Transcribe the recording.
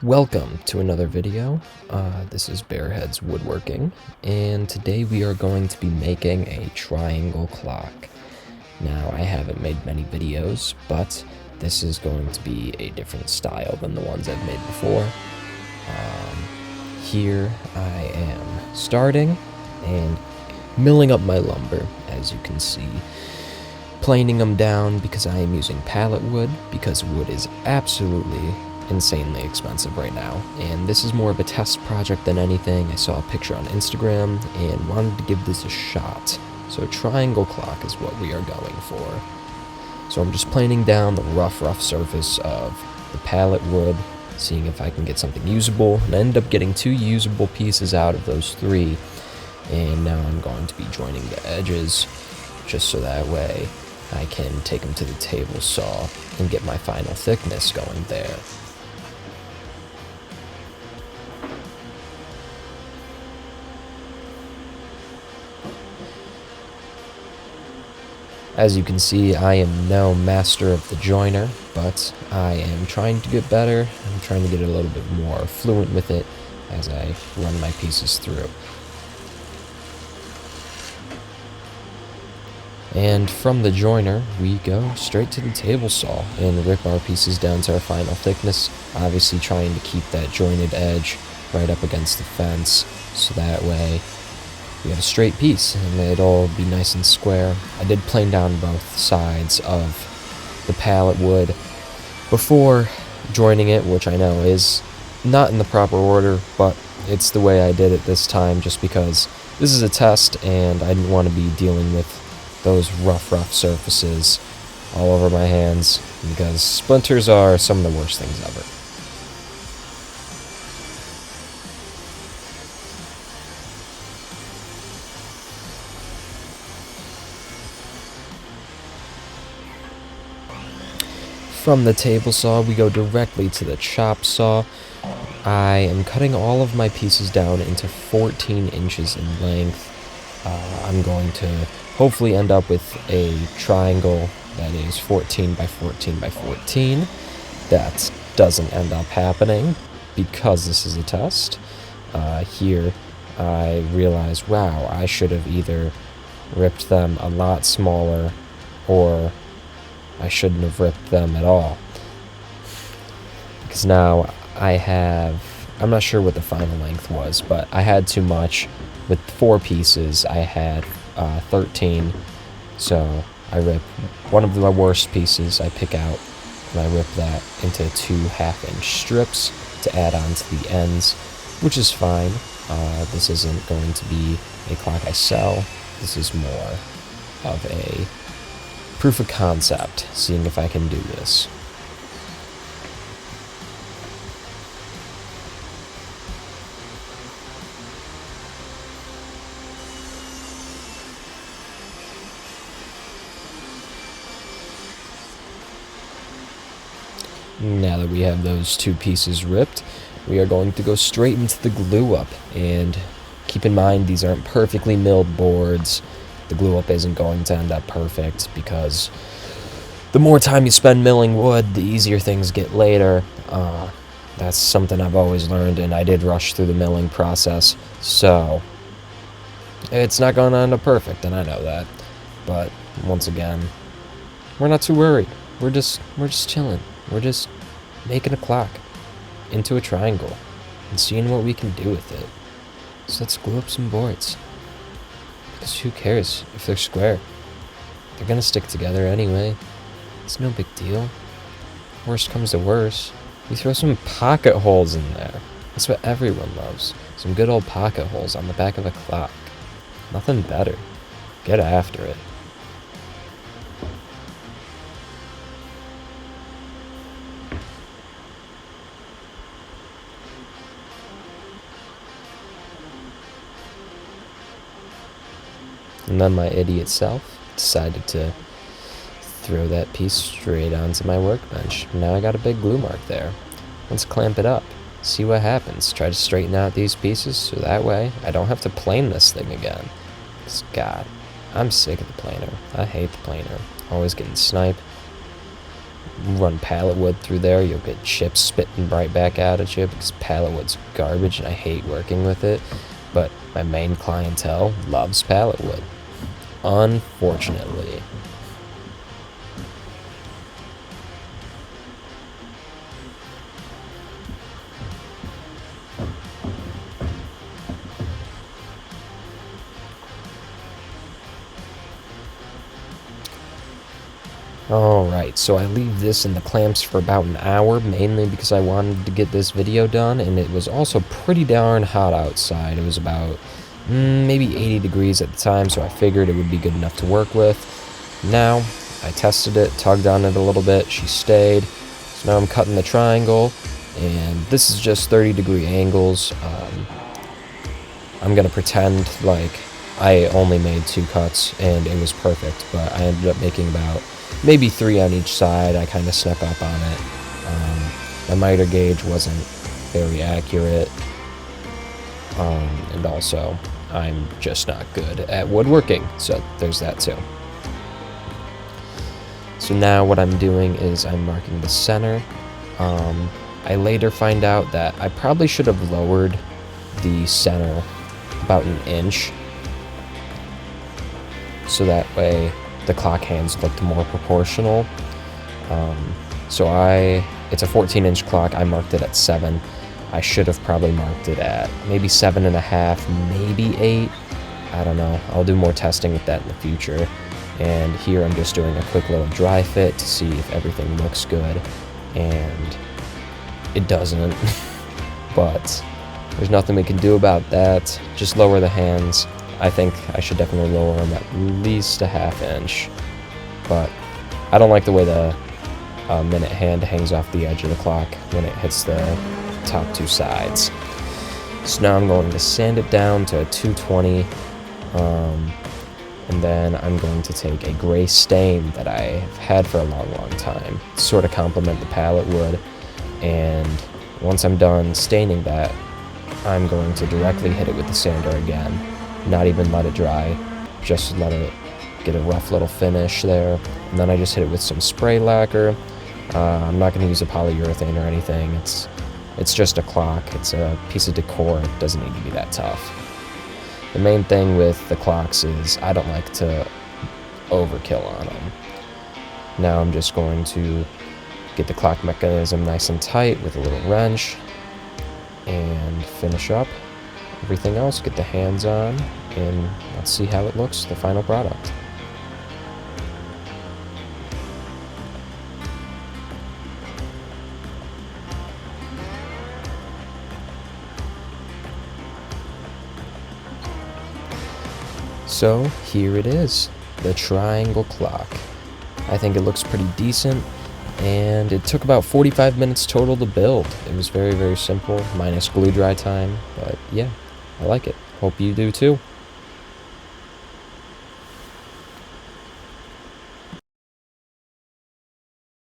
Welcome to another video. This is Bearhead's Woodworking, and today we are going to be making a triangle clock. Now, I haven't made many videos, but this is going to be a different style than the ones I've made before. Here I am starting and milling up my lumber, as you can see. Planing them down because I am using pallet wood, because wood is absolutely insanely expensive right now, and this is more of a test project than anything. I saw a picture on Instagram and wanted to give this a shot. So a triangle clock is what we are going for. So I'm just planing down the rough surface of the pallet wood, seeing if I can get something usable, and I ended up getting 2 usable pieces out of those 3, and now I'm going to be joining the edges just so that way I can take them to the table saw and get my final thickness going there. As you can see, I am no master of the joiner, but I am trying to get better. I'm trying to get a little bit more fluent with it as I run my pieces through. And from the joiner, we go straight to the table saw and rip our pieces down to our final thickness, obviously trying to keep that jointed edge right up against the fence, so that way we have a straight piece and it'll be nice and square. I did plane down both sides of the pallet wood before joining it, which I know is not in the proper order, but it's the way I did it this time just because this is a test and I didn't want to be dealing with those rough surfaces all over my hands, because splinters are some of the worst things ever. From the table saw, we go directly to the chop saw. I am cutting all of my pieces down into 14 inches in length. I'm going to hopefully end up with a triangle that is 14 by 14 by 14. That doesn't end up happening because this is a test. Here I realized, wow, I should have either ripped them a lot smaller or I shouldn't have ripped them at all. Because now I'm not sure what the final length was, but I had too much. With 4 pieces, I had 13, so I rip one of the worst pieces I pick out, and I rip that into 2 half-inch strips to add on to the ends, which is fine. This isn't going to be a clock I sell. This is more of a proof of concept, seeing if I can do this. Now that we have those 2 pieces ripped, we are going to go straight into the glue up, and keep in mind these aren't perfectly milled boards. The glue up isn't going to end up perfect because the more time you spend milling wood, the easier things get later. That's something I've always learned, and I did rush through the milling process, so it's not going to end up perfect, and I know that. But once again, we're not too worried. We're just chilling. We're just making a clock into a triangle and seeing what we can do with it. So let's glue up some boards. Because who cares if they're square? They're gonna stick together anyway. It's no big deal. Worst comes to worst, we throw some pocket holes in there. That's what everyone loves. Some good old pocket holes on the back of a clock. Nothing better. Get after it. And then my idiot self decided to throw that piece straight onto my workbench. Now I got a big glue mark there. Let's clamp it up. See what happens. Try to straighten out these pieces so that way I don't have to plane this thing again. 'Cause God, I'm sick of the planer. I hate the planer. Always getting sniped. run pallet wood through there, you'll get chips spitting right back out at you because pallet wood's garbage and I hate working with it. But my main clientele loves pallet wood, unfortunately. Alright, so I leave this in the clamps for about an hour, mainly because I wanted to get this video done, and it was also pretty darn hot outside. It was about maybe 80 degrees at the time, so I figured it would be good enough to work with. Now, I tested it, tugged on it a little bit, she stayed. So now I'm cutting the triangle, and this is just 30-degree angles. I'm going to pretend like I only made 2 cuts, and it was perfect, but I ended up making about maybe 3 on each side. I kind of snuck up on it. My miter gauge wasn't very accurate, and also I'm just not good at woodworking, so there's that too. So now what I'm doing is I'm marking the center. I later find out that I probably should have lowered the center about an inch, so that way the clock hands looked more proportional. It's a 14-inch clock. I marked it at 7. I should have probably marked it at maybe 7.5, maybe 8. I don't know. I'll do more testing with that in the future. And here I'm just doing a quick little dry fit to see if everything looks good. And it doesn't. But there's nothing we can do about that. Just lower the hands. I think I should definitely lower them at least a ½ inch. But I don't like the way the minute hand hangs off the edge of the clock when it hits the top 2 sides. So now I'm going to sand it down to 220. And then I'm going to take a gray stain that I've had for a long time to sort of complement the pallet wood. And once I'm done staining that, I'm going to directly hit it with the sander again. Not even let it dry, just let it get a rough little finish there. And then I just hit it with some spray lacquer. I'm not going to use a polyurethane or anything. It's just a clock. It's a piece of decor. It doesn't need to be that tough. The main thing with the clocks is I don't like to overkill on them. Now I'm just going to get the clock mechanism nice and tight with a little wrench and finish up everything else, get the hands on, and let's see how it looks, the final product. So here it is, the triangle clock. I think it looks pretty decent, and it took about 45 minutes total to build. It was very, very simple, minus glue dry time, but yeah, I like it. Hope you do too.